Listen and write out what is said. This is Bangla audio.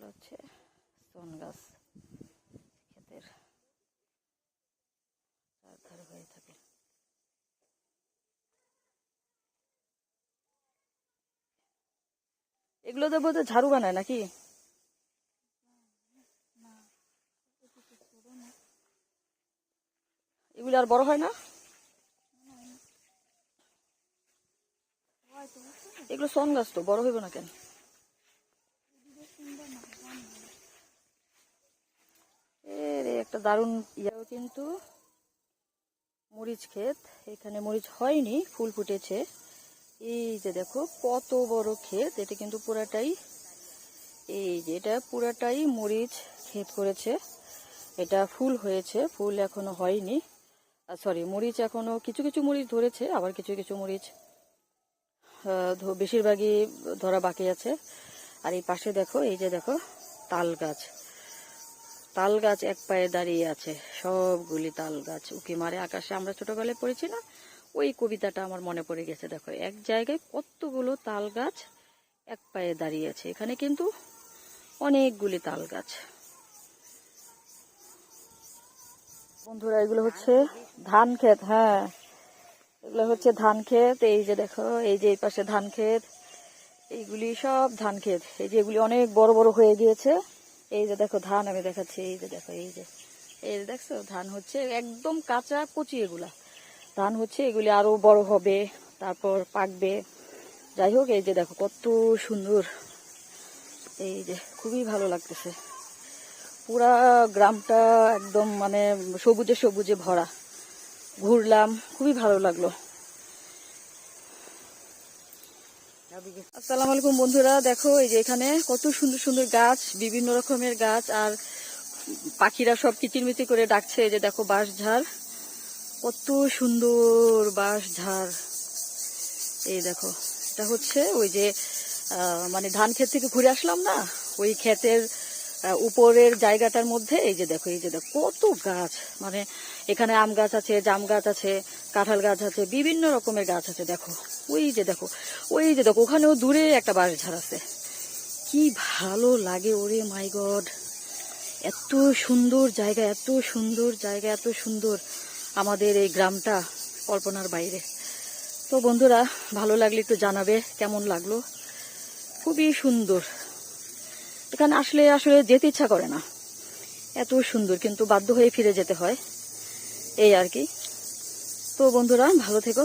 হচ্ছে স্তন গাছ, ক্ষেতের চারধারে হয়ে থাকে। এগুলো তো বোধহয় ঝাড়ু বানায় নাকি? এগুলো আর বড় হয় না? এগুলো স্তন গাছ, তো বড় হইব না কেন? এর একটা দারুণ ইয়াও কিন্তু মরিচ ক্ষেত। এখানে মরিচ হয়নি, ফুল ফুটেছে। এই যে দেখো কত বড় ক্ষেত, এটা কিন্তু পুরাটাই, এই যে এটা পুরাটাই মরিচ ক্ষেত করেছে। এটা ফুল হয়েছে, ফুল এখনো হয়নি, সরি মরিচ এখনো কিছু কিছু মরিচ ধরেছে, আবার কিছু কিছু মরিচ বেশিরভাগই ধরা বাকি আছে। আর এই পাশে দেখো, এই যে দেখো তাল গাছ, তাল গাছ এক পায়ে দাঁড়িয়ে আছে, সবগুলি তাল গাছ উকি মারে আকাশে। আমরা ছোটবেলায় পড়েছি না, ওই কবিতাটা আমার মনে পড়ে গেছে। দেখো এক জায়গায় কতগুলো তাল গাছ এক পায়ে দাঁড়িয়ে আছে। এখানে কিন্তু অনেকগুলি তাল গাছ। বন্ধুরা এগুলো হচ্ছে ধান ক্ষেত। হ্যাঁ, এগুলো হচ্ছে ধান ক্ষেত। এই যে দেখো, এই যে এই পাশে ধান ক্ষেত, এইগুলি সব ধান ক্ষেত। এই যে এগুলি অনেক বড় বড় হয়ে গিয়েছে। এই যে দেখো ধান আমি দেখাচ্ছি, এই যে দেখো, এই যে দেখছো ধান হচ্ছে একদম কাঁচা কচি। এগুলা ধান হচ্ছে, এগুলি আরো বড় হবে, তারপর পাকবে। যাই হোক, এই যে দেখো কত সুন্দর, এই যে খুবই ভালো লাগতেছে। পুরা গ্রামটা একদম মানে সবুজে সবুজে ভরা। ঘুরলাম, খুবই ভালো লাগলো। আসসালামু আলাইকুম বন্ধুরা, দেখো এই যে এখানে কত সুন্দর সুন্দর গাছ, বিভিন্ন রকমের গাছ, আর পাখিরা সব কিচিরমিচির করে ডাকছে। এই যে দেখো বাঁশঝাড়, কত সুন্দর বাঁশঝাড়। এই দেখো, এটা হচ্ছে ওই যে মানে ধান ক্ষেত থেকে ঘুরে আসলাম না, ওই ক্ষেতের উপরের জায়গাটার মধ্যে। এই যে দেখো, এই যে দেখো কত গাছ, মানে এখানে আম গাছ আছে, জাম গাছ আছে, কাঁঠাল গাছ আছে, বিভিন্ন রকমের গাছ আছে। দেখো ওই যে দেখো, ওই যে দেখো ওখানেও দূরে একটা বাঁশঝাড় আছে। কি ভালো লাগে, ওরে মাই গড, এত সুন্দর জায়গা, এত সুন্দর জায়গা, এত সুন্দর আমাদের এই গ্রামটা, কল্পনার বাইরে। তো বন্ধুরা, ভালো লাগলে একটু জানাবে কেমন লাগলো। খুবই সুন্দর, এখানে আসলে আসলে যেতে ইচ্ছা করে না, এত সুন্দর, কিন্তু বাধ্য হয়ে ফিরে যেতে হয়, এই আর কি। তো বন্ধুরা ভালো থেকো।